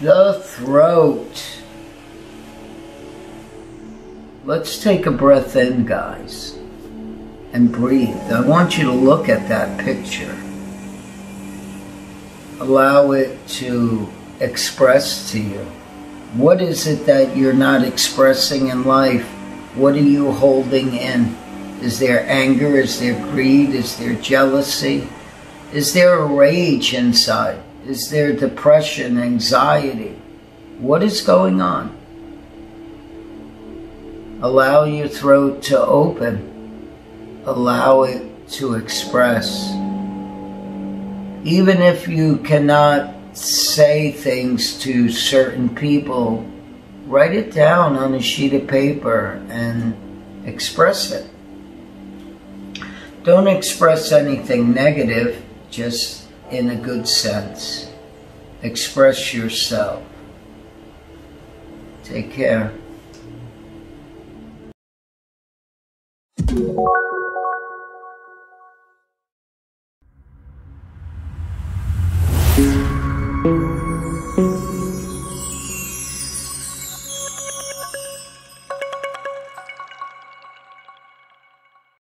The throat. Let's take a breath in, guys, and breathe. I want you to look at that picture. Allow it to express to you. What is it that you're not expressing in life? What are you holding in? Is there anger? Is there greed? Is there jealousy? Is there a rage inside? Is there depression, anxiety? What is going on? Allow your throat to open. Allow it to express. Even if you cannot say things to certain people, write it down on a sheet of paper and express it. Don't express anything negative, just in a good sense. Express yourself. Take care.